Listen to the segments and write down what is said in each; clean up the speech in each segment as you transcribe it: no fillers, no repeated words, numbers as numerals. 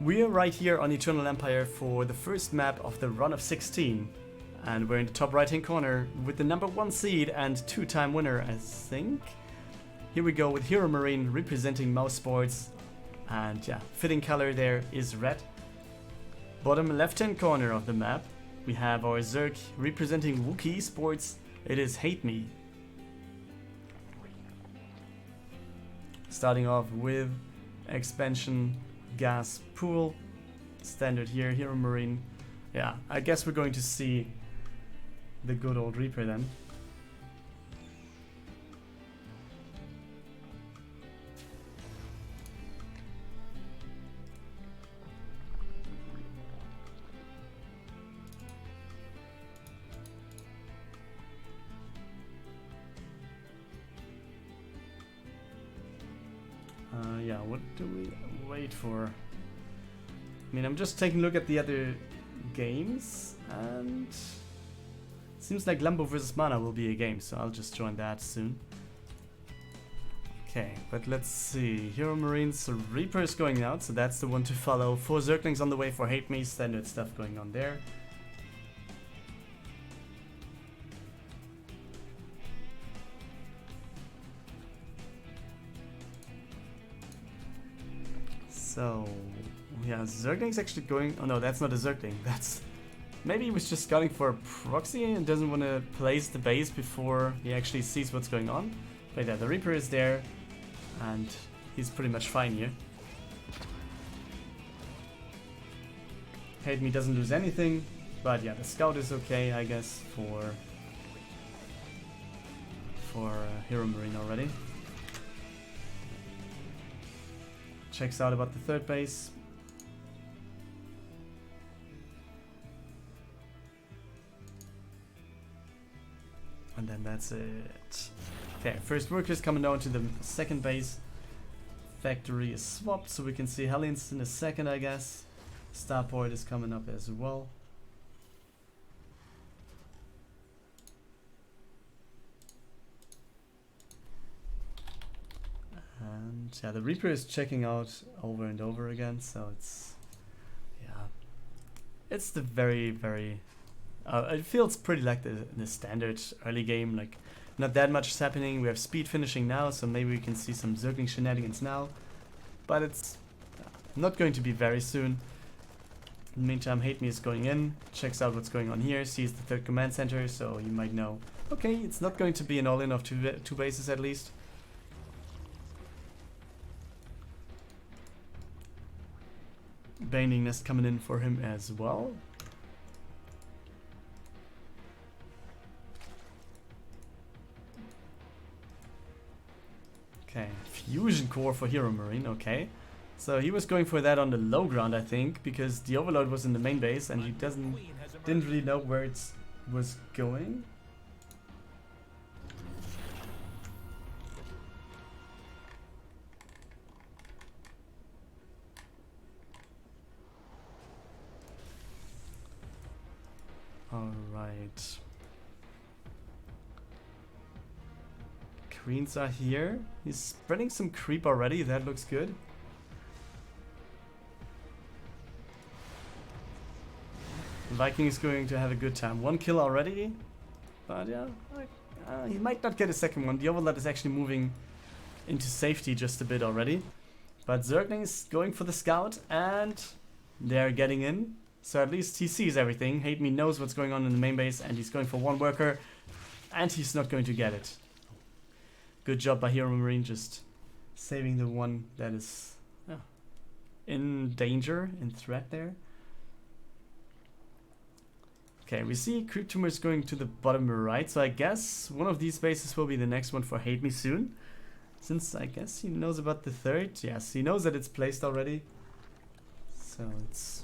We're right here on Eternal Empire for the first map of the run of 16. And we're in the top right hand corner with the number 1 seed and 2-time winner, I think. Here we go with HeroMarine representing mouz sports. And yeah, fitting color there is red. Bottom left hand corner of the map, we have our Zerg representing wooky sports. It is HateMe. Starting off with expansion gas pool. Standard here, HeroMarine. Yeah, I guess we're going to see the good old Reaper then. Yeah, what do we wait for? I mean, I'm just taking a look at the other games, and it seems like Lambo vs Mana will be a game, so I'll just join that soon. Okay, but let's see. HeroMarine's Reaper is going out, so that's the one to follow. 4 Zerglings on the way for HateMe, standard stuff going on there. So, yeah, Zergling's actually going... Oh no, that's not a Zergling. That's... Maybe he was just scouting for a proxy and doesn't want to place the base before he actually sees what's going on. But yeah, the Reaper is there, and he's pretty much fine here. HateMe doesn't lose anything, but yeah, the scout is okay, I guess, for HeroMarine already. Checks out about the third base. And then that's it. Okay, first workers coming down to the second base. Factory is swapped, so we can see Hellions in a second, I guess. Starport is coming up as well. And yeah, the Reaper is checking out over and over again, so it's... Yeah. It's the very... it feels pretty like the standard early game, like not that much is happening. We have speed finishing now, so maybe we can see some Zergling shenanigans now. But it's not going to be very soon. In the meantime, HateMe is going in, checks out what's going on here, sees the third command center, so you might know, okay, it's not going to be an all-in of two bases at least. Baning Nest coming in for him as well. Okay, Fusion Core for HeroMarine, okay. So he was going for that on the low ground, I think, because the Overload was in the main base and he didn't really know where it was going. Alright. Queens are here. He's spreading some creep already, that looks good. Viking is going to have a good time. 1 kill already, but yeah, he might not get a second one. The Overlord is actually moving into safety just a bit already. But Zergling is going for the scout, and they're getting in. So at least he sees everything. HateMe knows what's going on in the main base, and he's going for 1 worker, and he's not going to get it. Good job by HeroMarine, just saving the one that is in danger, in threat there. Okay, we see Creep Tumors going to the bottom right, so I guess one of these bases will be the next one for HateMe soon. Since I guess he knows about the third. Yes, he knows that it's placed already. So it's...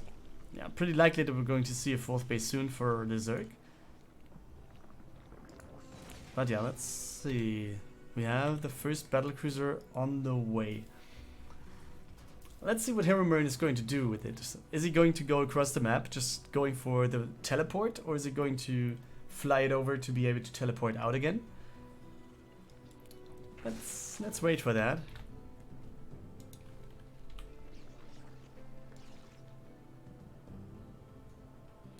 yeah, pretty likely that we're going to see a 4th base soon for the Zerg. But yeah, let's see. We have the first battlecruiser on the way. Let's see what HeroMarine is going to do with it. Is he going to go across the map, just going for the teleport, or is he going to fly it over to be able to teleport out again? Let's wait for that.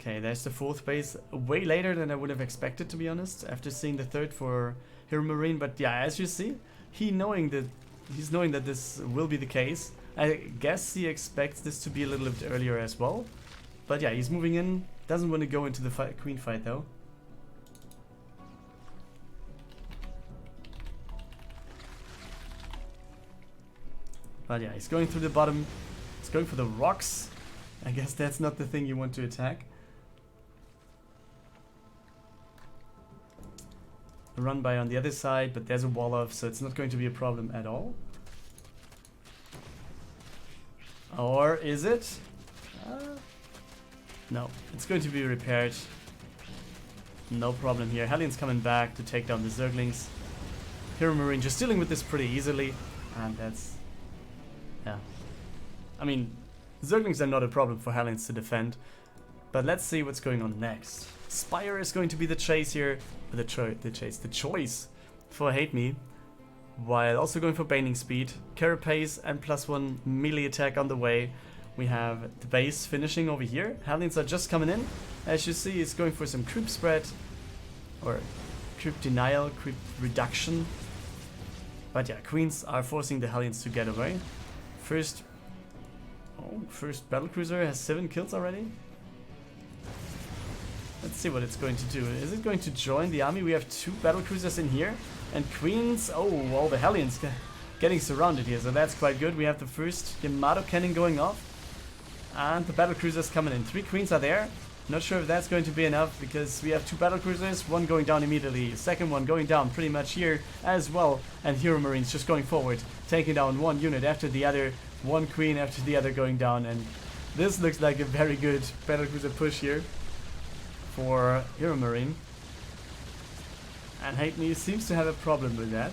Okay, there's the fourth base. Way later than I would have expected, to be honest, after seeing the third for HeroMarine. But yeah, as you see, he's knowing that this will be the case. I guess he expects this to be a little bit earlier as well. But yeah, he's moving in. Doesn't want to go into the queen fight though. But yeah, he's going through the bottom. He's going for the rocks. I guess that's not the thing you want to attack. Run by on the other side, but there's a wall off, so it's not going to be a problem at all. Or is it? No, it's going to be repaired. No problem here. Hellion's coming back to take down the Zerglings. HeroMarine just dealing with this pretty easily, and that's... yeah. I mean, Zerglings are not a problem for Hellions to defend, but let's see what's going on next. Spire is going to be the chase here, the choice for HateMe, while also going for Baning Speed, Carapace and +1 melee attack on the way. We have the base finishing over here. Hellions are just coming in. As you see, he's going for some creep spread, or creep denial, creep reduction. But yeah, Queens are forcing the Hellions to get away. First battlecruiser has 7 kills already. Let's see what it's going to do. Is it going to join the army? We have 2 battlecruisers in here. And Queens, oh, all the Hellions getting surrounded here. So that's quite good. We have the first Yamato cannon going off. And the battlecruisers coming in. 3 Queens are there. Not sure if that's going to be enough, because we have 2 battlecruisers. One going down immediately. Second one going down pretty much here as well. And HeroMarines just going forward. Taking down one unit after the other. One Queen after the other going down. And this looks like a very good battlecruiser push here for HeroMarine. And HateMe seems to have a problem with that.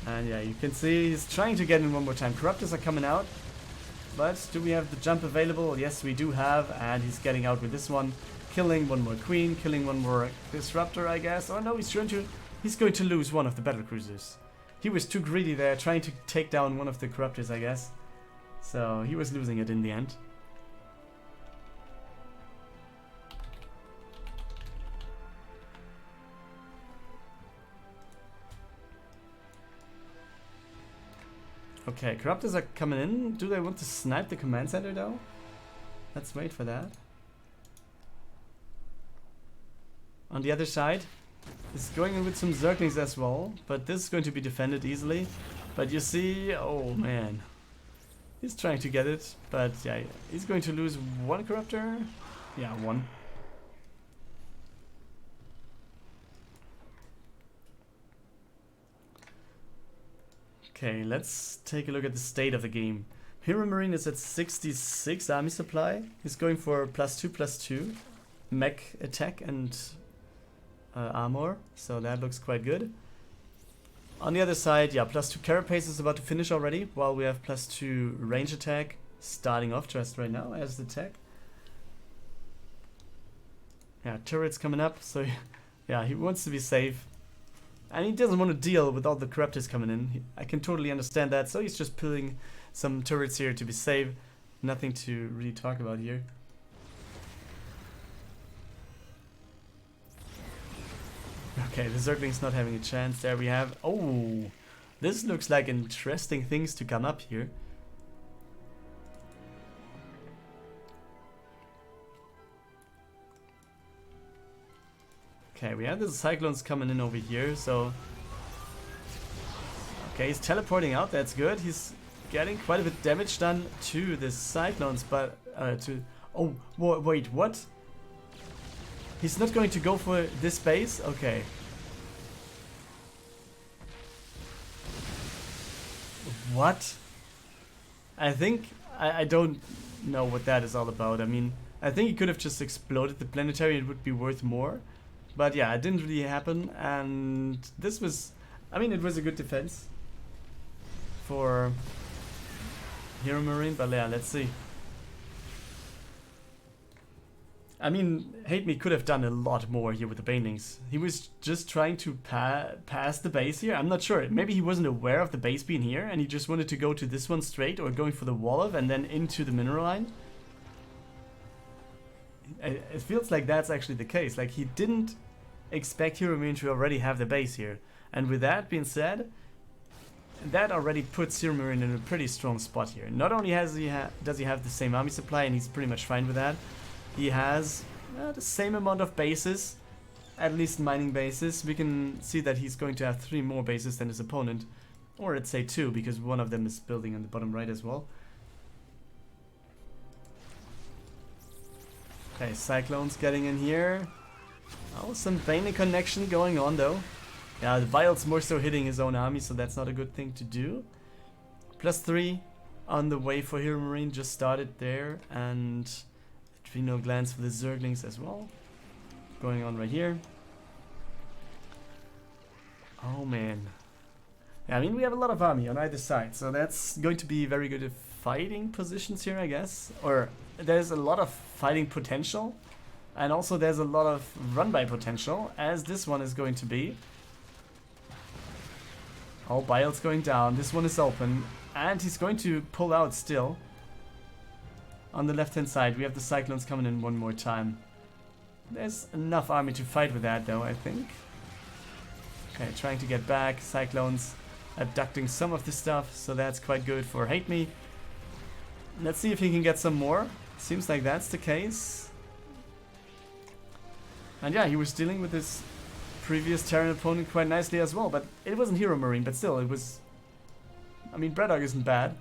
And yeah, you can see he's trying to get in one more time. Corruptors are coming out. But do we have the jump available? Yes, we do have. And he's getting out with this one. Killing one more Queen. Killing one more Disruptor, I guess. Oh no, he's going to lose one of the battlecruisers. He was too greedy there, trying to take down one of the Corruptors, I guess. So he was losing it in the end. Okay, Corruptors are coming in. Do they want to snipe the command center though? Let's wait for that. On the other side, he's going in with some Zerglings as well, but this is going to be defended easily. But you see, oh man, he's trying to get it, but yeah, he's going to lose one Corruptor. Yeah, one. Okay, let's take a look at the state of the game. HeroMarine is at 66 army supply. He's going for +2/+2 mech attack and armor, so that looks quite good. On the other side, yeah, +2 Carapace is about to finish already, while we have +2 range attack starting off just right now as the tech. Yeah, turrets coming up, so yeah, he wants to be safe. And he doesn't want to deal with all the Corruptors coming in. I can totally understand that, so he's just pulling some turrets here to be safe. Nothing to really talk about here. Okay, the Zergling's not having a chance. There we have... oh! This looks like interesting things to come up here. Okay, we have the Cyclones coming in over here, so... okay, he's teleporting out, that's good. He's getting quite a bit of damage done to the Cyclones, but... oh, wait, what? He's not going to go for this base? Okay. What? I think... I don't know what that is all about. I mean, I think he could have just exploded the planetary, it would be worth more. But yeah, it didn't really happen, and this was... I mean, it was a good defense for HeroMarine, but yeah, let's see. I mean, HateMe could have done a lot more here with the banelings. He was just trying to pass the base here. I'm not sure. Maybe he wasn't aware of the base being here and he just wanted to go to this one straight or going for the wall of and then into the mineral line. It feels like that's actually the case. Like he didn't expect HeroMarine to already have the base here. And with that being said, that already puts HeroMarine in a pretty strong spot here. Not only does he have the same army supply and he's pretty much fine with that, he has the same amount of bases, at least mining bases. We can see that he's going to have 3 more bases than his opponent. Or let's say 2, because one of them is building on the bottom right as well. Okay, Cyclone's getting in here. Oh, some Bane connection going on though. Yeah, the Vile's more so hitting his own army, so that's not a good thing to do. +3 on the way for HeroMarine, just started there, and adrenal glands for the Zerglings as well. Going on right here. Oh man. Yeah, I mean, we have a lot of army on either side, so that's going to be very good fighting positions here, I guess. Or there's a lot of fighting potential, and also there's a lot of run-by potential, as this one is going to be. Oh, Bile's going down. This one is open, and he's going to pull out still. On the left-hand side, we have the Cyclones coming in one more time. There's enough army to fight with that, though, I think. Okay, trying to get back. Cyclones abducting some of the stuff, so that's quite good for HateMe. Let's see if he can get some more. Seems like that's the case. And yeah, he was dealing with his previous Terran opponent quite nicely as well, but it wasn't HeroMarine, but still, it was... I mean, Braddock isn't bad.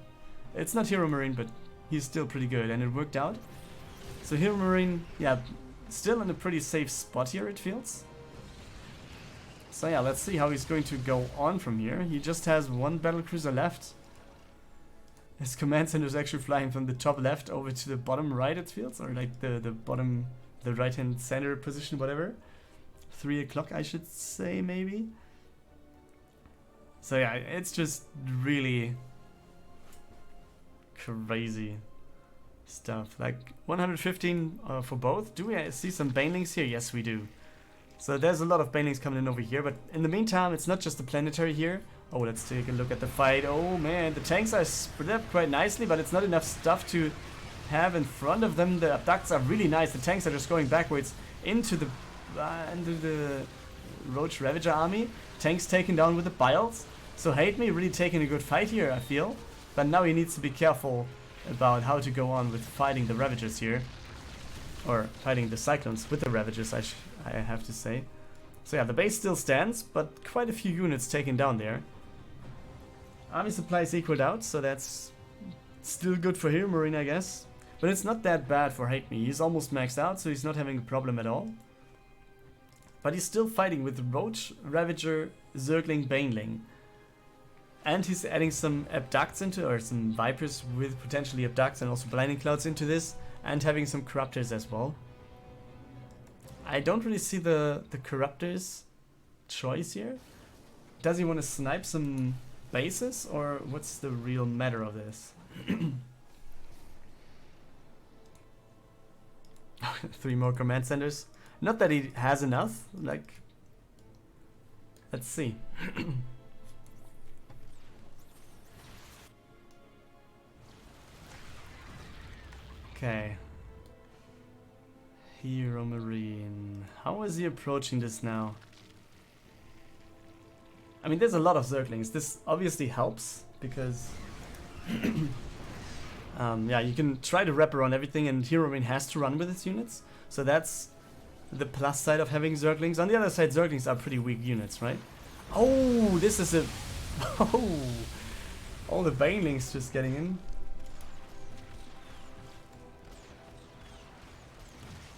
It's not HeroMarine, but he's still pretty good, and it worked out. So HeroMarine, yeah, still in a pretty safe spot here, it feels. So yeah, let's see how he's going to go on from here. He just has 1 battlecruiser left. His command center is actually flying from the top left over to the bottom right, it feels, or like the bottom, the right-hand center position, whatever. 3 o'clock, I should say, maybe. So yeah, it's just really crazy stuff. Like 115 for both. Do we see some banelings here? Yes, we do. So there's a lot of banelings coming in over here, but in the meantime, it's not just the planetary here. Oh, let's take a look at the fight. Oh man, the tanks are split up quite nicely, but it's not enough stuff to have in front of them. The abducts are really nice. The tanks are just going backwards into the Roach Ravager army. Tanks taken down with the Biles. So HateMe really taking a good fight here, I feel. But now he needs to be careful about how to go on with fighting the Ravagers here. Or fighting the Cyclones with the Ravagers, I have to say. So yeah, the base still stands, but quite a few units taken down there. Army supplies equaled out, so that's still good for HeroMarine, I guess. But it's not that bad for HateMe. He's almost maxed out, so he's not having a problem at all. But he's still fighting with Roach, Ravager, Zergling, Baneling. And he's adding some Abducts into, or some Vipers with potentially Abducts and also Blinding Clouds into this. And having some Corruptors as well. I don't really see the Corruptors choice here. Does he want to snipe some bases, or what's the real matter of this? 3 more command centers. Not that he has enough, like... Let's see. Okay. HeroMarine. How is he approaching this now? I mean, there's a lot of Zerglings. This obviously helps, because... yeah, you can try to wrap around everything, and HeroMarine has to run with its units. So that's the plus side of having Zerglings. On the other side, Zerglings are pretty weak units, right? Oh, this is a... Oh! All the Banelings just getting in.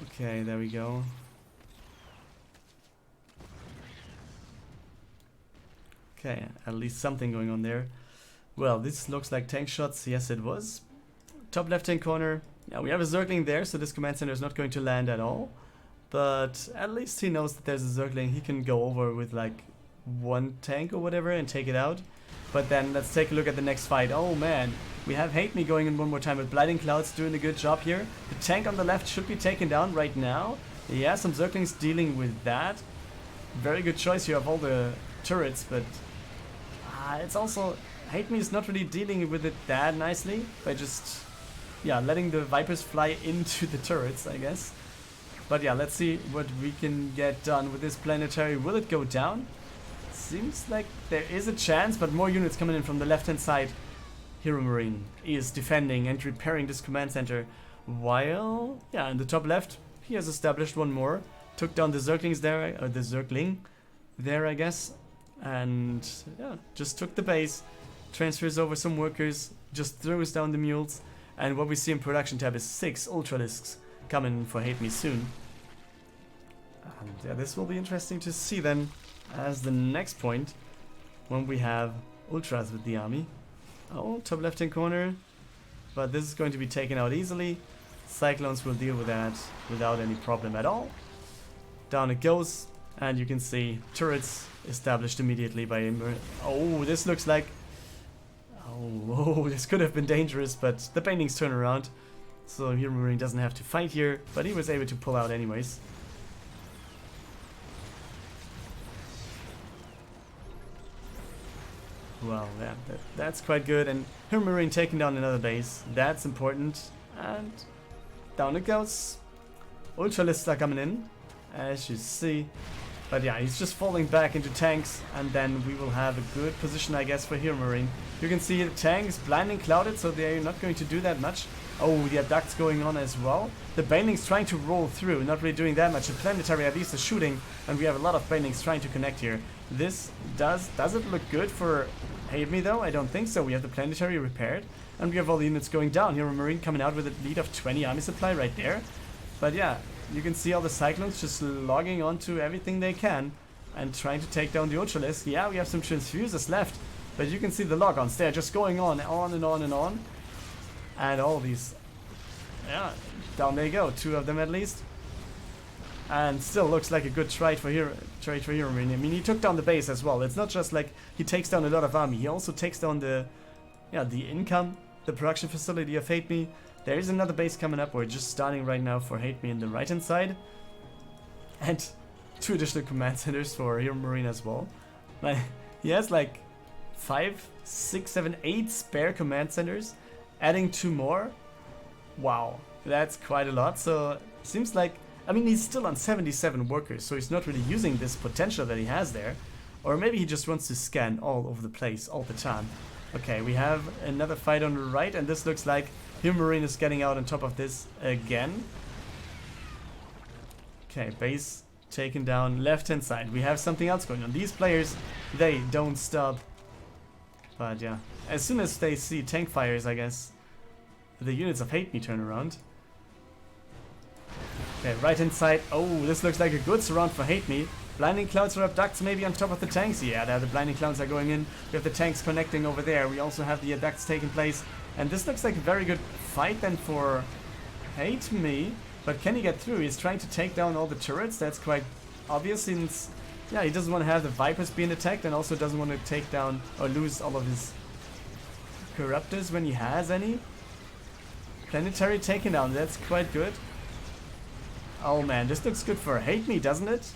Okay, there we go. Okay, at least something going on there. Well, this looks like tank shots. Yes, it was. Top left-hand corner. Yeah, we have a Zergling there, so this command center is not going to land at all. But at least he knows that there's a Zergling. He can go over with like 1 tank or whatever and take it out. But then let's take a look at the next fight. Oh man, we have HateMe going in one more time with Blinding Clouds doing a good job here. The tank on the left should be taken down right now. Yeah, some Zerglings dealing with that. Very good choice here of all the turrets, but it's also... HateMe is not really dealing with it that nicely by just, yeah, letting the Vipers fly into the turrets, I guess. But yeah, let's see what we can get done with this planetary. Will it go down? Seems like there is a chance, but more units coming in from the left-hand side. HeroMarine is defending and repairing this command center, while, yeah, in the top left, he has established one more. Took down the Zerglings there, or the Zergling there, I guess. And, yeah, just took the base. Transfers over some workers, just throws down the mules, and what we see in production tab is 6 Ultralisks coming for HateMe soon. And yeah, this will be interesting to see then as the next point when we have Ultras with the army. Oh, top left hand corner, but this is going to be taken out easily. Cyclones will deal with that without any problem at all. Down it goes, and you can see turrets established immediately by... Oh, this looks like... Oh, this could have been dangerous, but the paintings turn around. So HeroMarine doesn't have to fight here, but he was able to pull out anyways. Well, yeah, that's quite good. And HeroMarine taking down another base. That's important. And down it goes. Ultralists are coming in, as you see. But yeah, he's just falling back into tanks, and then we will have a good position, I guess, for HeroMarine. You can see the tanks blinding clouded, so they're not going to do that much. Oh, the abducts going on as well. The banelings trying to roll through, not really doing that much. The planetary at least is shooting, and we have a lot of banelings trying to connect here. This does it look good for HateMe though? I don't think so. We have the planetary repaired, and we have all the units going down. HeroMarine coming out with a lead of 20 army supply right there. But yeah, you can see all the Cyclones just logging onto everything they can and trying to take down the Ultralisk. Yeah, we have some transfusers left, but you can see the log-ons. They're just going on and on and on. And all these, yeah, down they go. 2 of them at least. And still looks like a good trade for HeroMarine. I mean, he took down the base as well. It's not just like he takes down a lot of army. He also takes down the income, the production facility of HateMe. There is another base coming up. We're just starting right now for HateMe in the right-hand side. And 2 additional command centers for HeroMarine as well. But he has like 5, 6, 7, 8 spare command centers. Adding 2 more. Wow, that's quite a lot. So seems like, I mean, he's still on 77 workers, so he's not really using this potential that he has there. Or maybe he just wants to scan all over the place all the time. Okay, we have another fight on the right, and this looks like HeroMarine is getting out on top of this again. Okay, base taken down left-hand side. We have something else going on. These players, they don't stop. But yeah, as soon as they see tank fires, I guess, the units of HateMe turn around. Okay, right-hand side. Oh, this looks like a good surround for HateMe. Blinding Clouds or Abducts maybe on top of the tanks. Yeah, there the Blinding Clouds are going in. We have the tanks connecting over there. We also have the Abducts taking place. And this looks like a very good fight then for HateMe. But can he get through? He's trying to take down all the turrets. That's quite obvious since, yeah, he doesn't want to have the Vipers being attacked, and also doesn't want to take down or lose all of his Corruptors when he has any. Planetary taken down. That's quite good. Oh man, this looks good for HateMe, doesn't it?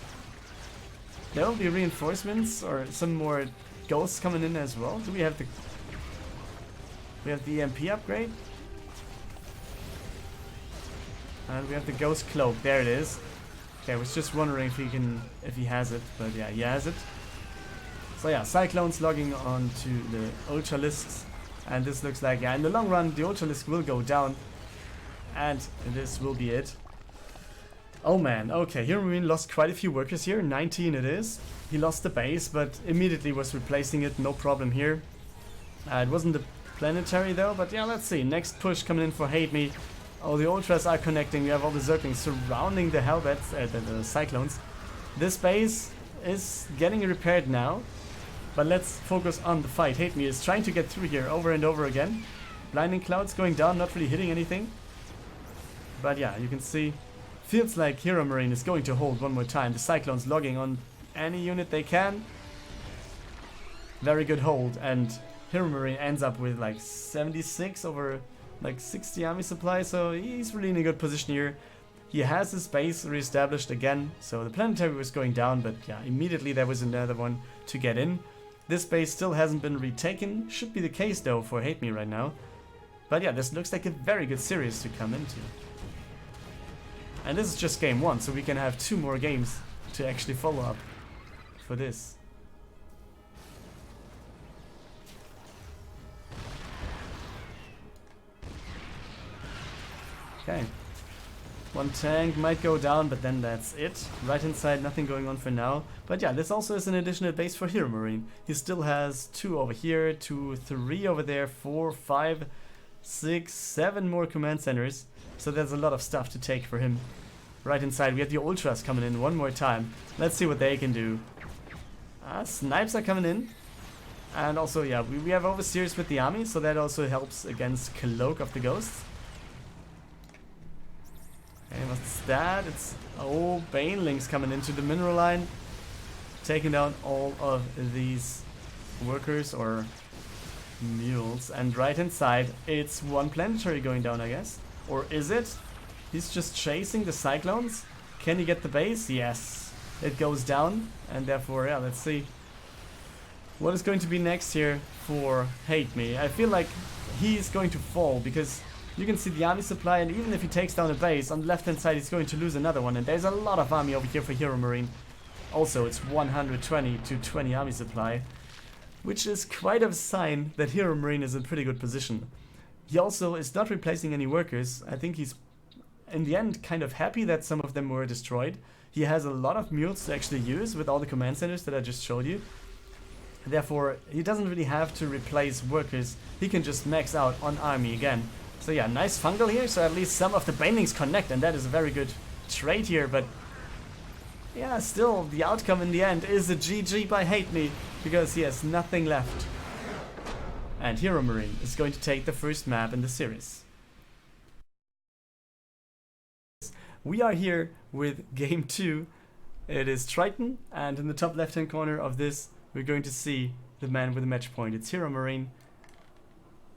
There will be reinforcements or some more ghosts coming in as well. Do we have the... We have the EMP upgrade. And we have the Ghost Cloak. There it is. Okay, I was just wondering if he has it, but yeah, he has it. So yeah, Cyclones logging on to the Ultralisks. And this looks like, yeah, in the long run, the Ultralisk will go down. And this will be it. Oh man, okay, HeroMarine lost quite a few workers here, 19 it is. He lost the base, but immediately was replacing it, no problem here. It wasn't the planetary though, but yeah, let's see. Next push coming in for HateMe. Oh, the Ultras are connecting, we have all the Zerglings surrounding the Hellbats, the Cyclones. This base is getting repaired now, but let's focus on the fight. HateMe is trying to get through here over and over again. Blinding Clouds going down, not really hitting anything. But yeah, you can see... Feels like HeroMarine is going to hold one more time. The Cyclones logging on any unit they can. very good hold, and HeroMarine ends up with like 76 over like 60 army supply, so he's really in a good position here. He has his base reestablished again, so the planetary was going down, but yeah, immediately there was another one to get in. This base still hasn't been retaken, should be the case though for HateMe right now. But yeah, this looks like a very good series to come into. And this is just game 1, so we can have 2 more games to actually follow up for this. Okay. One tank might go down, but then that's it. Right hand side, nothing going on for now. But yeah, this also is an additional base for HeroMarine. He still has 2 over here, 2, 3 over there, 4, 5, 6, 7 more command centers. So there's a lot of stuff to take for him. Right inside, we have the Ultras coming in one more time. Let's see what they can do. Snipes are coming in. And also, yeah, we have Overseers with the army, so that also helps against Cloak of the Ghosts. Okay, what's that? It's, oh, Banelings coming into the mineral line. Taking down all of these workers or mules. And right inside, it's one planetary going down, I guess. Or is it? He's just chasing the Cyclones. Can he get the base? Yes. It goes down. And therefore, yeah, let's see what is going to be next here for HateMe. I feel like he's going to fall because you can see the army supply, and even if he takes down a base, on the left hand side he's going to lose another one, and there's a lot of army over here for HeroMarine. Also, it's 120 to 20 army supply, which is quite a sign that HeroMarine is in pretty good position. He also is not replacing any workers. I think he's, in the end, kind of happy that some of them were destroyed. He has a lot of mules to actually use with all the command centers that I just showed you. Therefore, he doesn't really have to replace workers. He can just max out on army again. So yeah, nice fungal here, so at least some of the Banelings connect, and that is a very good trade here, but yeah, still, the outcome in the end is a GG by HateMe, because he has nothing left. And HeroMarine is going to take the first map in the series. We are here with game 2. It is Triton, and in the top left hand corner of this, we're going to see the man with the match point. It's HeroMarine.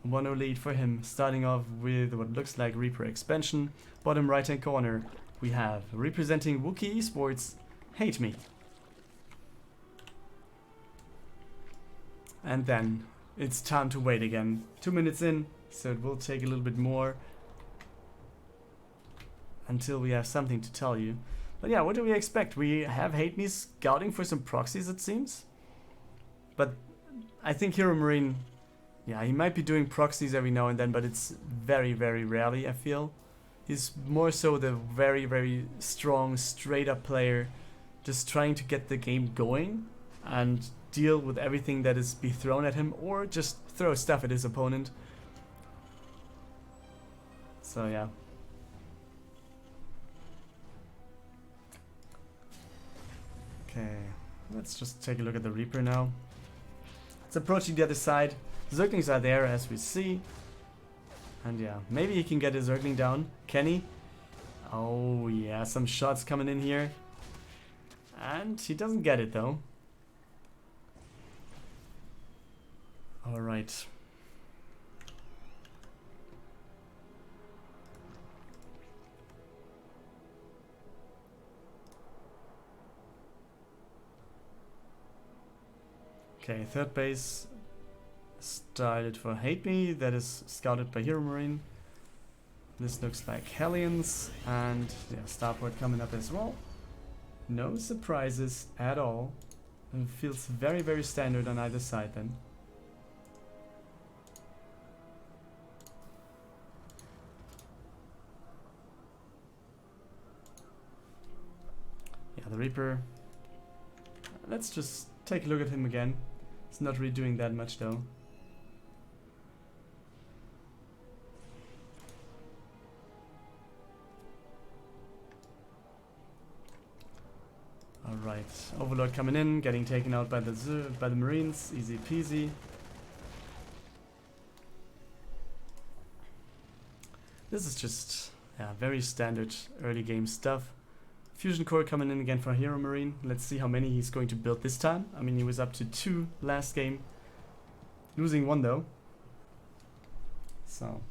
1-0 lead for him, starting off with what looks like Reaper expansion. Bottom right hand corner, we have representing Wooky Esports, HateMe. And then it's time to wait again. 2 minutes in, so it will take a little bit more until we have something to tell you. But yeah, what do we expect? We have HateMe scouting for some proxies, it seems. But I think HeroMarine, yeah, he might be doing proxies every now and then, but it's very, very rarely, I feel. He's more so the very, very strong, straight-up player, just trying to get the game going and deal with everything that is be thrown at him, or just throw stuff at his opponent. So, yeah. Okay, let's just take a look at the Reaper now. It's approaching the other side. Zerglings are there, as we see. And yeah, maybe he can get his Zergling down. Can he? Oh yeah, some shots coming in here. And he doesn't get it though. Alright. Okay, third base started for HateMe, that is scouted by HeroMarine. This looks like Hellions, and yeah, starport coming up as well. No surprises at all. It feels very, very standard on either side then. Yeah, the Reaper. Let's just take a look at him again. It's not really doing that much though. Alright, Overlord coming in, getting taken out by the Marines, easy peasy. This is just, yeah, very standard early game stuff. Fusion Core coming in again for HeroMarine. Let's see how many he's going to build this time. I mean, he was up to 2 last game. Losing one though. So.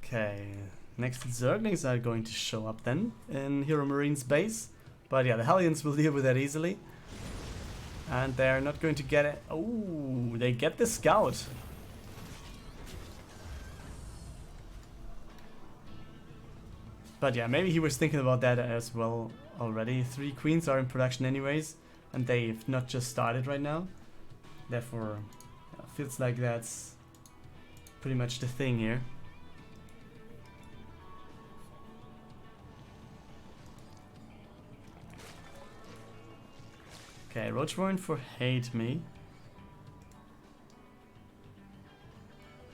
Okay, next Zerglings are going to show up then in HeroMarine's base. But yeah, the Hellions will deal with that easily. And they're not going to get it. Oh, they get the scout. But yeah, maybe he was thinking about that as well already. 3 queens are in production anyways, and they've not just started right now. Therefore, yeah, feels like that's pretty much the thing here. Okay, ro16 for HateMe.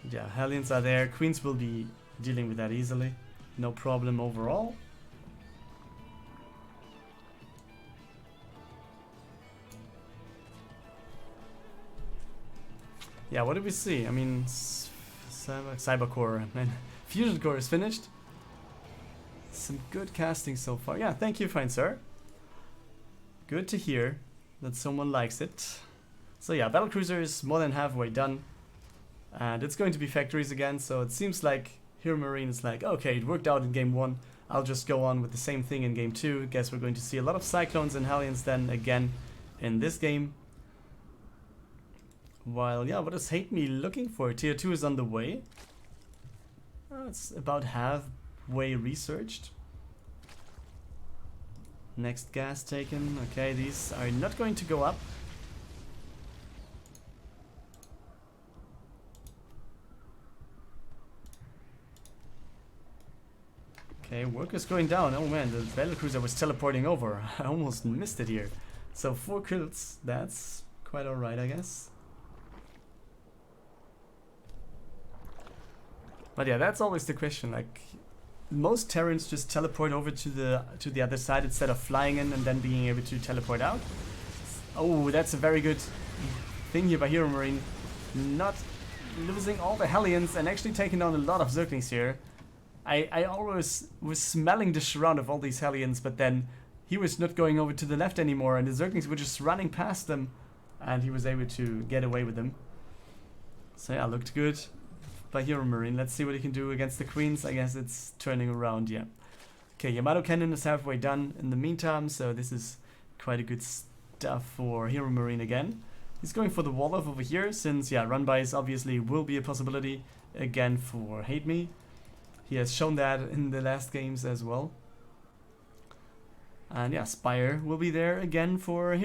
Yeah, Hellions are there. Queens will be dealing with that easily. No problem overall. Yeah, what did we see? I mean, Cyber Core and Fusion Core is finished. Some good casting so far. Yeah, thank you, fine sir. Good to hear that someone likes it. So yeah, Battlecruiser is more than halfway done. And it's going to be factories again, so it seems like HeroMarine is like, okay, it worked out in game 1. I'll just go on with the same thing in game 2. Guess we're going to see a lot of Cyclones and Hellions then again in this game. While, yeah, what is HateMe looking for? Tier 2 is on the way. It's about halfway researched. Next gas taken. Okay, these are not going to go up. Okay, work is going down. Oh man, the Battlecruiser was teleporting over. I almost missed it here. So 4 kills, that's quite alright, I guess. But yeah, that's always the question. Like, most Terrans just teleport over to the other side instead of flying in and then being able to teleport out. Oh, that's a very good thing here by HeroMarine. Not losing all the Hellions and actually taking down a lot of Zerglings here. I always was smelling the surround of all these Hellions, but then he was not going over to the left anymore and the Zerglings were just running past them and he was able to get away with them. So yeah, looked good by HeroMarine. Let's see what he can do against the Queens. I guess it's turning around, yeah. Okay, Yamato Cannon is halfway done in the meantime, so this is quite a good stuff for HeroMarine again. He's going for the Wolof over here, since, yeah, run-bys obviously will be a possibility again for HateMe. He has shown that in the last games as well. And yeah, Spire will be there again for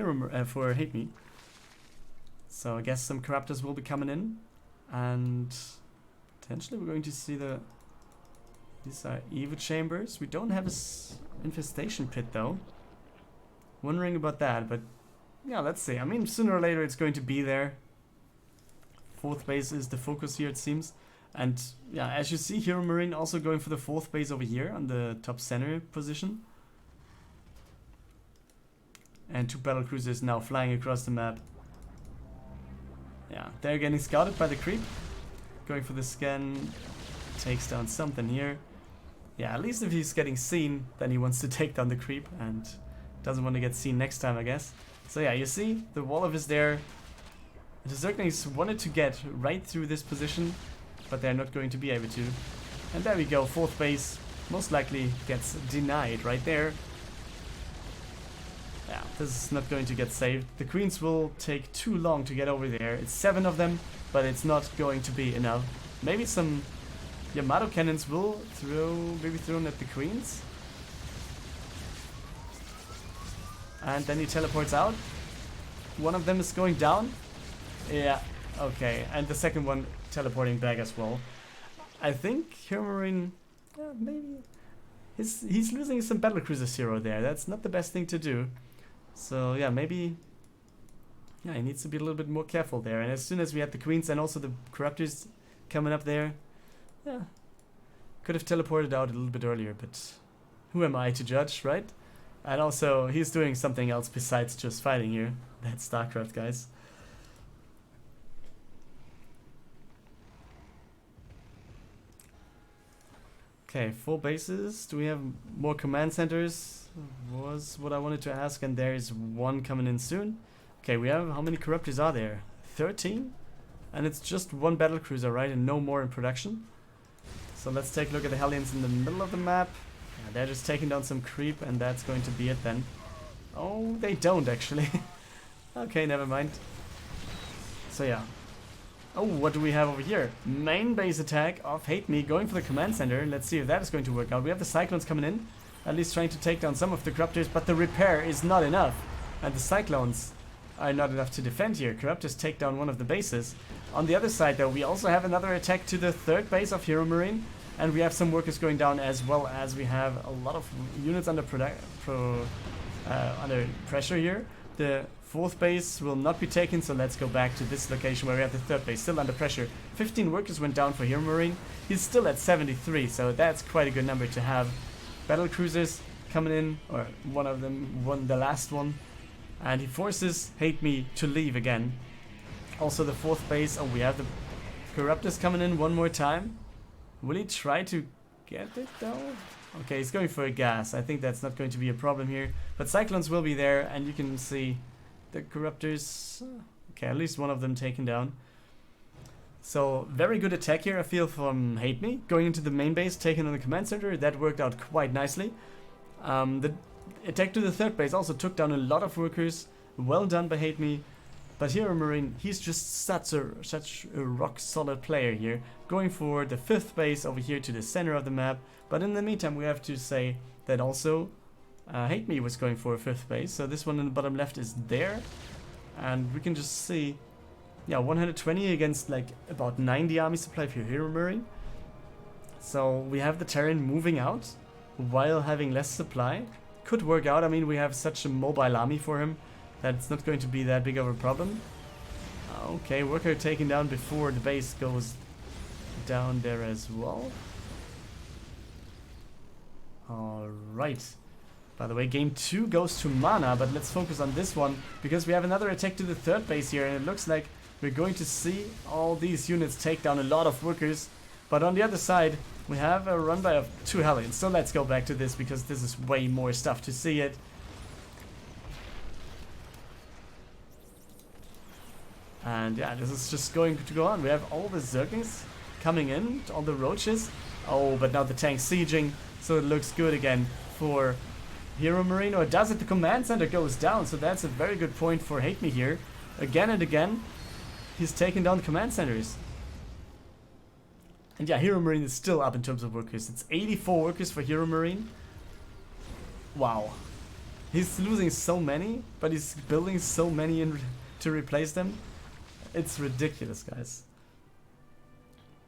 for HateMe. So I guess some Corruptors will be coming in. And potentially we're going to see these are Evo Chambers. We don't have a Infestation Pit though. Wondering about that, but yeah, let's see. I mean, sooner or later it's going to be there. 4th base is the focus here, it seems. And yeah, as you see, HeroMarine also going for the 4th base over here on the top center position. And 2 Battlecruisers now flying across the map. Yeah, they're getting scouted by the creep. Going for the scan. Takes down something here. Yeah, at least if he's getting seen, then he wants to take down the creep and doesn't want to get seen next time, I guess. So yeah, you see, the Wolof is there. The Zerglings wanted to get right through this position, but they're not going to be able to. And there we go, 4th base most likely gets denied right there. Yeah, this is not going to get saved. The Queens will take too long to get over there. It's 7 of them, but it's not going to be enough. Maybe some Yamato Cannons will be thrown at the Queens. And then he teleports out. One of them is going down. Yeah, okay, and the second one teleporting back as well. I think HeroMarine, maybe he's losing some Battlecruiser 0 there. That's not the best thing to do. So yeah, maybe he needs to be a little bit more careful there. And as soon as we had the Queens and also the Corruptors coming up there, yeah, could have teleported out a little bit earlier. But who am I to judge, right? And also he's doing something else besides just fighting here. That's StarCraft, guys. Okay, 4 bases. Do we have more command centers? was what I wanted to ask, and there is one coming in soon. Okay, we have, how many Corruptors are there? 13? And it's just one battlecruiser, right? And no more in production. So let's take a look at the Hellions in the middle of the map. Yeah, they're just taking down some creep, and that's going to be it then. Oh, they don't actually. Okay, never mind. So yeah. Oh, what do we have over here? Main base attack of HateMe going for the command center. Let's see if that is going to work out. We have the Cyclones coming in, at least trying to take down some of the Corruptors, but the repair is not enough. And the Cyclones are not enough to defend here. Corruptors take down one of the bases. On the other side though, we also have another attack to the third base of HeroMarine, and we have some workers going down, as well as we have a lot of units under under pressure here. The fourth base will not be taken, so let's go back to this location where we have the third base still under pressure. 15 workers went down for HeroMarine. He's still at 73, so that's quite a good number to have. Battle cruisers coming in, or one of them won the last one, and he forces HateMe to leave again. Also the fourth base, oh, we have the Corruptors coming in one more time. Will he try to get it though? Okay, he's going for a gas. I think that's not going to be a problem here. But Cyclones will be there, and you can see the Corruptors. Okay, at least one of them taken down. So, very good attack here, I feel, from HateMe. Going into the main base, taking on the command center. That worked out quite nicely. The attack to the third base also took down a lot of workers. Well done by HateMe. But HeroMarine, he's just such a rock-solid player here. Going for the fifth base over here to the center of the map. But in the meantime, we have to say that also HateMe was going for a fifth base. So this one in the bottom left is there. And we can just see, yeah, 120 against like about 90 army supply for HeroMarine. So we have the Terran moving out while having less supply. Could work out. I mean, we have such a mobile army for him that it's not going to be that big of a problem. Okay, worker taken down before the base goes down there as well. Alright. By the way, game 2 goes to Mana, but let's focus on this one, because we have another attack to the third base here, and it looks like we're going to see all these units take down a lot of workers. But on the other side, we have a run by of 2 Hellions. So let's go back to this, because this is way more stuff to see it. And yeah, this is just going to go on. We have all the Zerglings coming in, all the roaches. Oh, but now the tank's sieging, so it looks good again for HeroMarine. Or does it? The command center goes down, so that's a very good point for HateMe here. Again and again, he's taking down the command centers. And yeah, HeroMarine is still up in terms of workers. It's 84 workers for HeroMarine. Wow. He's losing so many, but he's building so many to replace them. It's ridiculous, guys.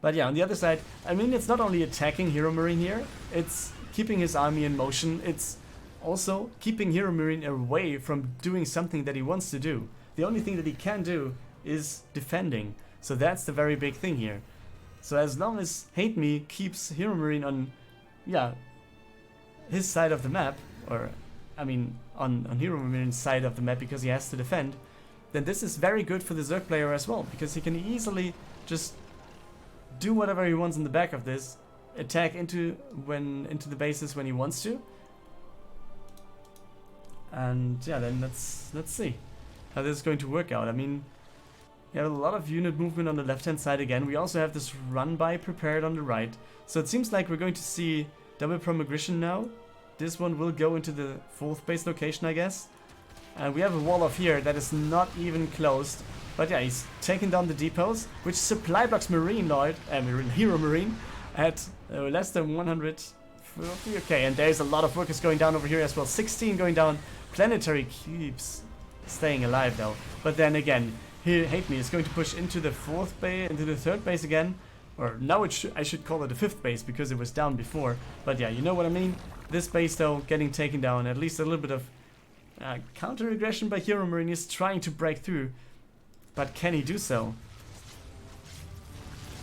But yeah, on the other side, I mean, it's not only attacking HeroMarine here, it's keeping his army in motion, it's also keeping HeroMarine away from doing something that he wants to do. The only thing that he can do is defending. So that's the very big thing here. So as long as HateMe keeps HeroMarine on, yeah, his side of the map, or, I mean, on HeroMarine's side of the map, because he has to defend, then this is very good for the Zerg player as well, because he can easily just do whatever he wants in the back of this, attack into the bases when he wants to, and yeah, then let's see how this is going to work out. I mean, we have a lot of unit movement on the left hand side again. We also have this run by prepared on the right, so it seems like we're going to see double promigration now. This one will go into the fourth base location, I guess. And we have a wall off here that is not even closed. But yeah, he's taking down the depots, which supply blocks HeroMarine at less than 140. Okay, and there's a lot of workers going down over here as well. 16 going down. Planetary keeps staying alive though. But then again, here HateMe is going to push into the fourth base, into the third base again. Or now I should call it the fifth base, because it was down before. But yeah, you know what I mean. This base though getting taken down. At least a little bit of counter-aggression by HeroMarine is trying to break through, but can he do so?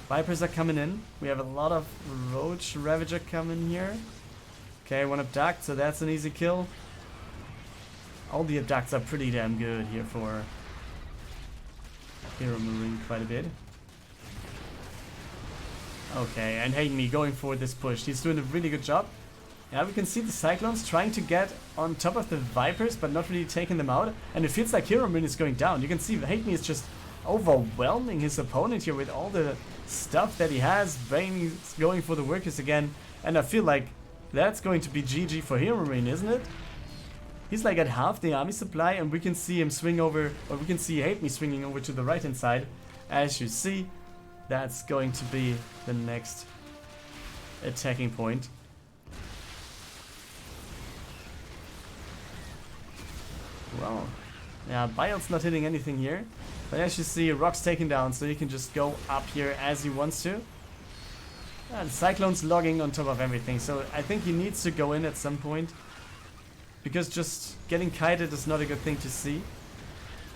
Vipers are coming in. We have a lot of Roach Ravager coming here. Okay, one abduct, so that's an easy kill. All the abducts are pretty damn good here for HeroMarine quite a bit. Okay, and HateMe going for this push. He's doing a really good job. Yeah, we can see the Cyclones trying to get on top of the Vipers, but not really taking them out. And it feels like HeroMarine is going down. You can see HateMe is just overwhelming his opponent here with all the stuff that he has. Bane is going for the workers again. And I feel like that's going to be GG for HeroMarine, isn't it? He's like at half the army supply, and we can see him swing over, or we can see HateMe swinging over to the right hand side. As you see, that's going to be the next attacking point. Well, yeah, Bile's not hitting anything here. But as you see, Rock's taken down, so he can just go up here as he wants to. The Cyclone's logging on top of everything, so I think he needs to go in at some point. Because just getting kited is not a good thing to see.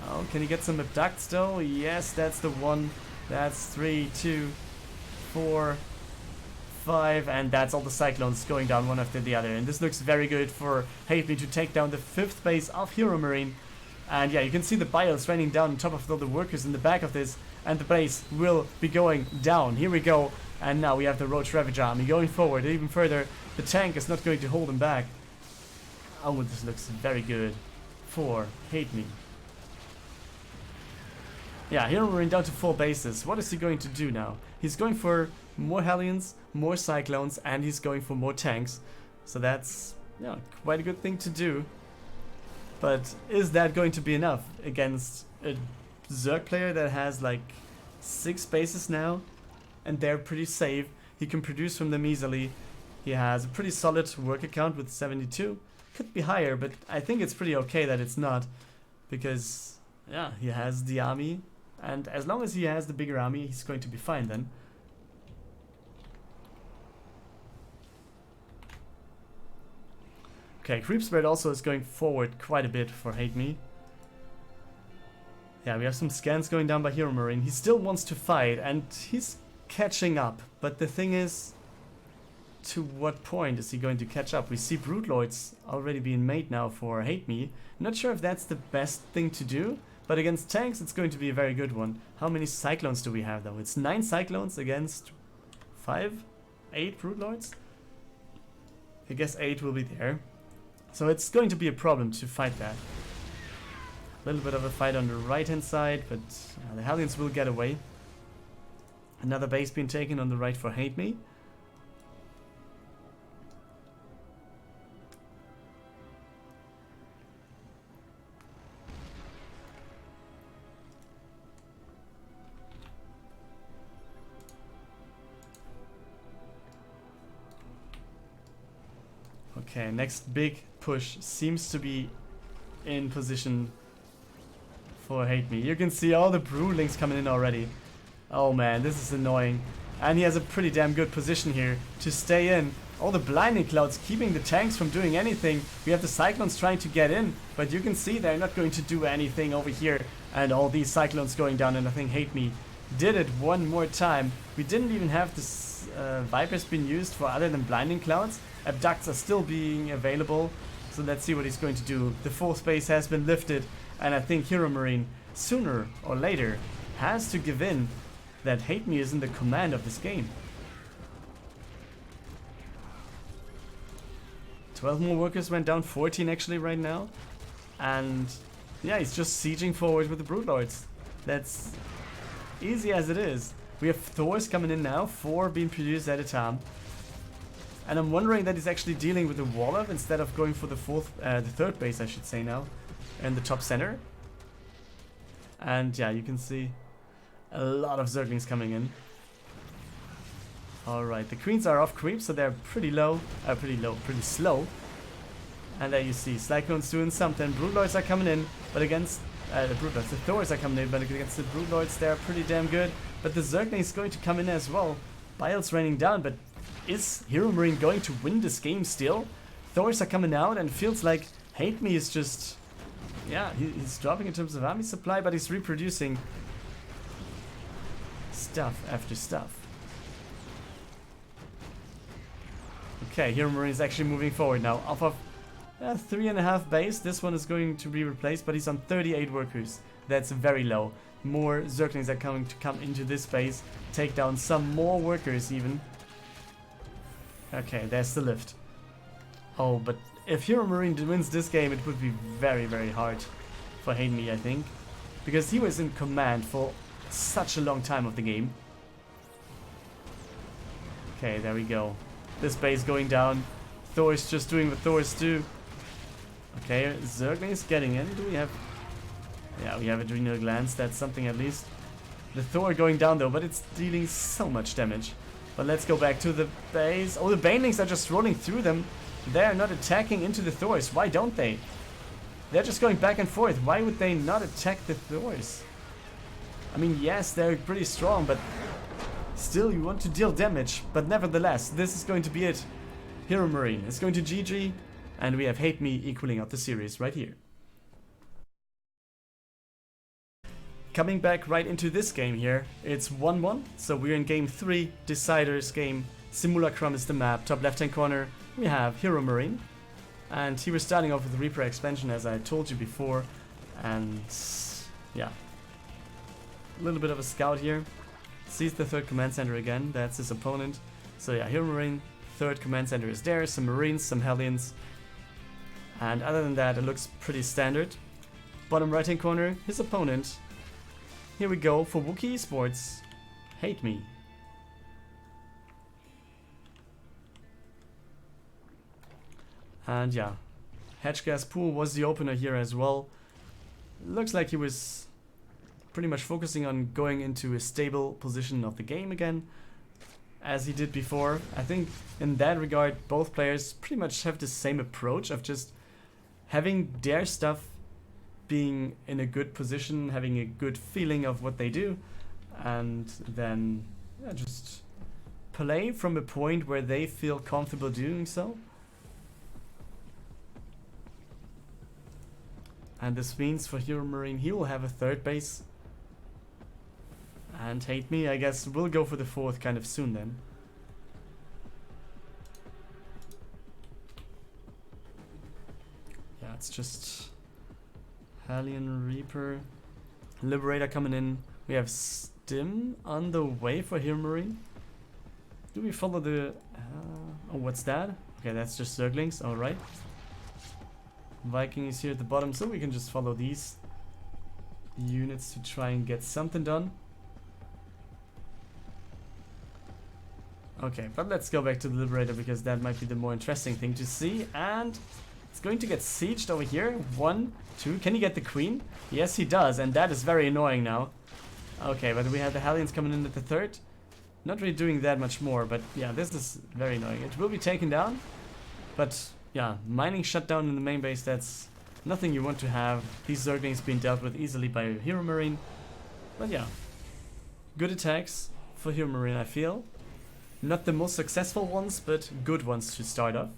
Oh, can he get some abducts though? Yes, that's the one. That's 3, 2, 4, 5, and that's all the Cyclones going down one after the other. And this looks very good for HateMe to take down the 5th base of HeroMarine. And yeah, you can see the Biles raining down on top of all the workers in the back of this, and the base will be going down. Here we go, and now we have the Roach Ravager army going forward even further. The tank is not going to hold him back. Oh, this looks very good for HateMe. Yeah, HeroMarine down to 4 bases. What is he going to do now? He's going for more Hellions, more Cyclones, and he's going for more tanks. So that's, yeah, quite a good thing to do. But is that going to be enough against a Zerg player that has like 6 bases now? And they're pretty safe. He can produce from them easily. He has a pretty solid work account with 72. Could be higher, but I think it's pretty okay that it's not. Because, yeah, he has the army. And as long as he has the bigger army, he's going to be fine then. Okay, Creep Spread also is going forward quite a bit for HateMe. Yeah, we have some scans going down by HeroMarine. He still wants to fight, and he's catching up. But the thing is, to what point is he going to catch up? We see Broodlords already being made now for HateMe. Not sure if that's the best thing to do, but against tanks it's going to be a very good one. How many Cyclones do we have though? It's 9 Cyclones against 5? 8 Broodlords? I guess 8 will be there. So it's going to be a problem to fight that. A little bit of a fight on the right hand side, but the Hellions will get away. Another base being taken on the right for HateMe. Okay, next big push seems to be in position for HateMe. You can see all the broodlings coming in already. Oh man, this is annoying. And he has a pretty damn good position here to stay in. All the blinding clouds keeping the tanks from doing anything. We have the Cyclones trying to get in, but you can see they're not going to do anything over here. And all these Cyclones going down, and I think HateMe did it one more time. We didn't even have this Vipers being used for other than blinding clouds. Abducts are still being available, so let's see what he's going to do. The 4th base has been lifted, and I think HeroMarine sooner or later has to give in that HateMe is in the command of this game. 12 more workers went down, 14 actually right now, and yeah, he's just sieging forward with the Broodlords. That's easy as it is. We have Thors coming in now, 4 being produced at a time. And I'm wondering that he's actually dealing with the wall-up instead of going for the 3rd base, I should say now, in the top center. And yeah, you can see a lot of Zerglings coming in. Alright, the Queens are off creep, so they're pretty slow. And there you see, Cyclone's doing something. Broodlords are coming in, but against the Broodlords, the Thors are coming in, but against the Broodlords, they're pretty damn good. But the Zergling is going to come in as well. Bile's raining down, but is HeroMarine going to win this game still? Thors are coming out, and it feels like HateMe is just... yeah, he's dropping in terms of army supply, but he's reproducing stuff after stuff. Okay, HeroMarine is actually moving forward now. Off of 3.5 base, this one is going to be replaced, but he's on 38 workers. That's very low. More Zerglings are going to come into this base, take down some more workers even. Okay, there's the lift. Oh, but if HeroMarine wins this game, it would be very, very hard for HateMe, I think. Because he was in command for such a long time of the game. Okay, there we go. This base going down. Thor's just doing what Thor's do. Okay, Zergling is getting in. Do we have... Yeah, we have Adrenal Glands. That's something at least. The Thor going down though, but it's dealing so much damage. But let's go back to the base. Oh, the Banelings are just rolling through them. They're not attacking into the Thors. Why don't they? They're just going back and forth. Why would they not attack the Thors? I mean, yes, they're pretty strong, but still you want to deal damage. But nevertheless, this is going to be it. HeroMarine is going to GG, and we have HateMe equaling out the series right here. Coming back right into this game here, it's 1-1, so we're in game 3, Deciders game. Simulacrum is the map, top left hand corner we have HeroMarine, and he was starting off with the Reaper expansion as I told you before, and yeah, a little bit of a scout here, sees the third command center again, that's his opponent. So yeah, HeroMarine, third command center is there, some Marines, some Hellions, and other than that it looks pretty standard. Bottom right hand corner, his opponent. Here we go for Wooky Esports, HateMe. And yeah, Hedgegas Pool was the opener here as well. Looks like he was pretty much focusing on going into a stable position of the game again, as he did before. I think in that regard, both players pretty much have the same approach of just having their stuff being in a good position, having a good feeling of what they do, and then yeah, just play from a point where they feel comfortable doing so. And this means for HeroMarine, he will have a third base. And HateMe, I guess, will go for the fourth kind of soon then. Yeah, it's just Hellion Reaper, Liberator coming in. We have Stim on the way for HeroMarine. Do we follow the... oh, what's that? Okay, that's just Zerglings, alright. Viking is here at the bottom, so we can just follow these units to try and get something done. Okay, but let's go back to the Liberator because that might be the more interesting thing to see. And it's going to get sieged over here. 1, 2. Can he get the Queen? Yes, he does, and that is very annoying now. Okay, but we have the Hellions coming in at the third. Not really doing that much more, but yeah, this is very annoying. It will be taken down, but yeah, mining shut down in the main base, that's nothing you want to have. These Zerglings being dealt with easily by HeroMarine. But yeah, good attacks for HeroMarine, I feel. Not the most successful ones, but good ones to start off.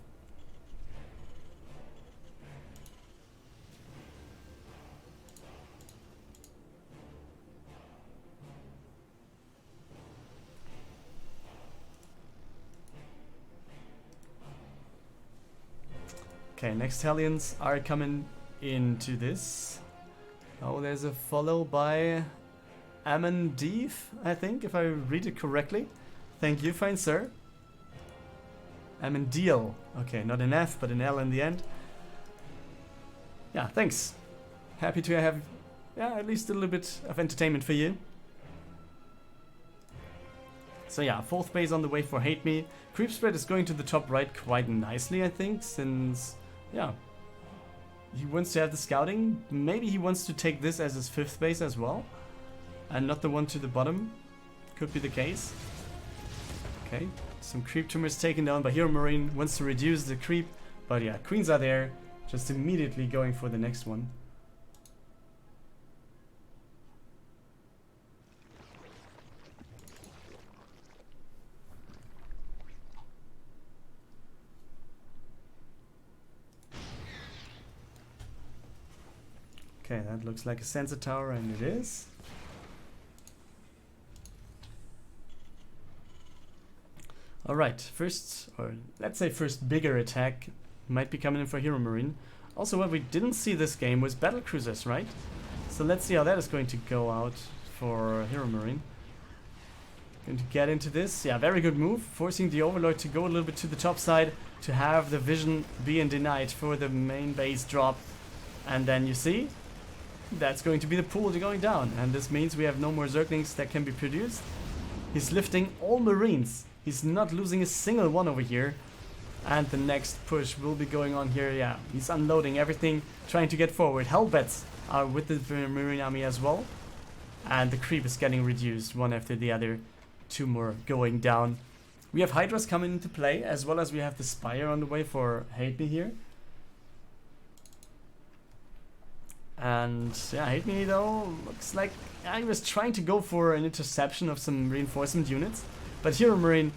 Okay, next Hellions are coming into this. Oh, there's a follow by Amandeef, I think, if I read it correctly. Thank you, fine sir. Amandeal. Okay, not an F, but an L in the end. Yeah, thanks. Happy to have, yeah, at least a little bit of entertainment for you. So yeah, fourth base on the way for HateMe. Creep spread is going to the top right quite nicely, I think, since, yeah, he wants to have the scouting. Maybe he wants to take this as his fifth base as well, and not the one to the bottom. Could be the case. Okay, some creep tumors taken down by HeroMarine. Wants to reduce the creep, but yeah, queens are there, just immediately going for the next one. Okay, that looks like a sensor tower, and it is. Alright, first, or let's say first bigger attack might be coming in for HeroMarine. Also, what we didn't see this game was battle cruisers, right? So let's see how that is going to go out for HeroMarine. Going to get into this. Yeah, very good move. Forcing the Overlord to go a little bit to the top side to have the vision being denied for the main base drop. And then you see, that's going to be the pool going down. And this means we have no more Zerglings that can be produced. He's lifting all Marines. He's not losing a single one over here. And the next push will be going on here. Yeah, he's unloading everything, trying to get forward. Hellbats are with the Marine army as well. And the creep is getting reduced one after the other. 2 more going down. We have Hydras coming into play, as well as we have the Spire on the way for HateMe here. And yeah, HateMe though looks like he was trying to go for an interception of some reinforcement units. But HeroMarine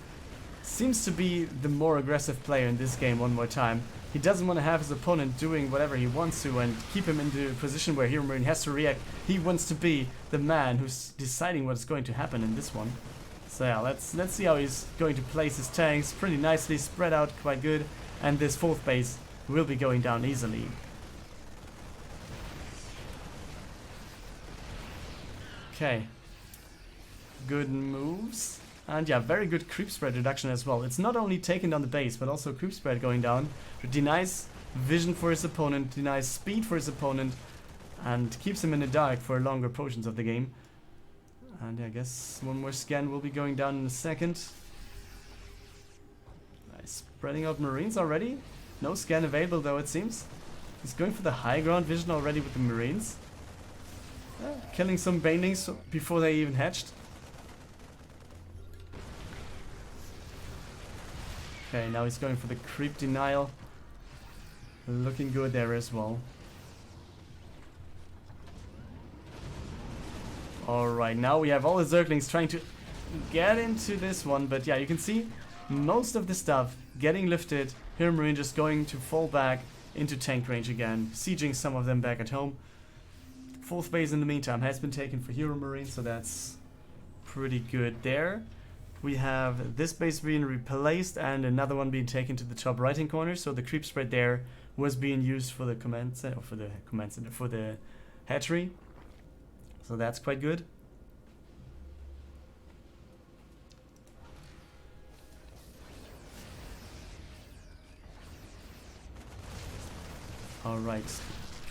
seems to be the more aggressive player in this game one more time. He doesn't want to have his opponent doing whatever he wants to and keep him into a position where HeroMarine has to react. He wants to be the man who's deciding what's going to happen in this one. So yeah, let's see how he's going to place his tanks. Pretty nicely spread out, quite good. And this 4th base will be going down easily. Okay. Good moves. And yeah, very good creep spread reduction as well. It's not only taking down the base, but also creep spread going down. It denies vision for his opponent, denies speed for his opponent, and keeps him in the dark for longer portions of the game. And yeah, I guess one more scan will be going down in a second. Nice. Spreading out Marines already. No scan available though, it seems. He's going for the high ground vision already with the Marines. Killing some banelings before they even hatched. Okay, now he's going for the creep denial. Looking good there as well. Alright, now we have all the Zerglings trying to get into this one. But yeah, you can see most of the stuff getting lifted. HeroMarine just going to fall back into tank range again. Sieging some of them back at home. 4th base in the meantime has been taken for HeroMarine, so that's pretty good there. We have this base being replaced and another one being taken to the top right hand corner. So the creep spread there was being used for the command center, or for the hatchery. So that's quite good. Alright,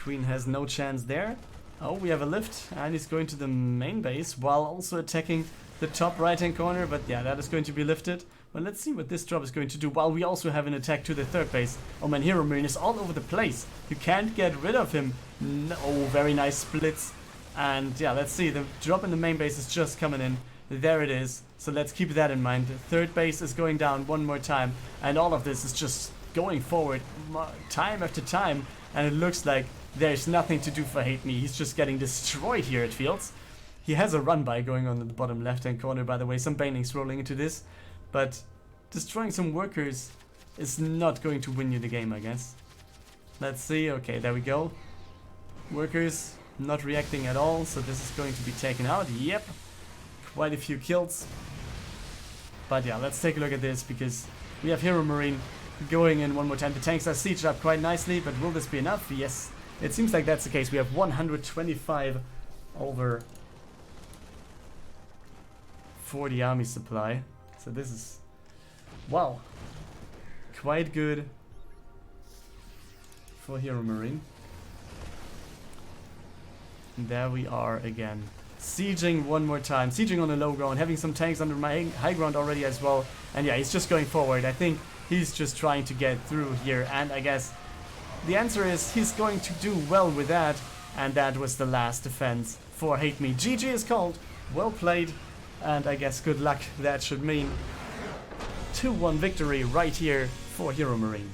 Queen has no chance there. Oh, we have a lift, and he's going to the main base while also attacking the top right hand corner. But yeah, that is going to be lifted. Well, let's see what this drop is going to do while we also have an attack to the 3rd base. Oh man, HeroMarine is all over the place. You can't get rid of him. No, very nice splits. And yeah, let's see, the drop in the main base is just coming in. There it is. So let's keep that in mind. The 3rd base is going down one more time. And all of this is just going forward time after time. And it looks like there's nothing to do for HateMe. He's just getting destroyed here, it feels. He has a run by going on in the bottom left hand corner, by the way. Some banelings rolling into this. But destroying some workers is not going to win you the game, I guess. Let's see. Okay, there we go. Workers not reacting at all, so this is going to be taken out. Yep, quite a few kills. But yeah, let's take a look at this, because we have HeroMarine going in one more time. The tanks are sieged up quite nicely, but will this be enough? Yes, it seems like that's the case. We have 125 over 40 army supply. So this is, wow, quite good for HeroMarine. There we are again. Sieging one more time. Sieging on the low ground. Having some tanks under my high ground already as well. And yeah, he's just going forward. I think he's just trying to get through here. And I guess the answer is he's going to do well with that. And that was the last defense for HateMe. GG is called. Well played. And I guess good luck. That should mean 2-1 victory right here for HeroMarine.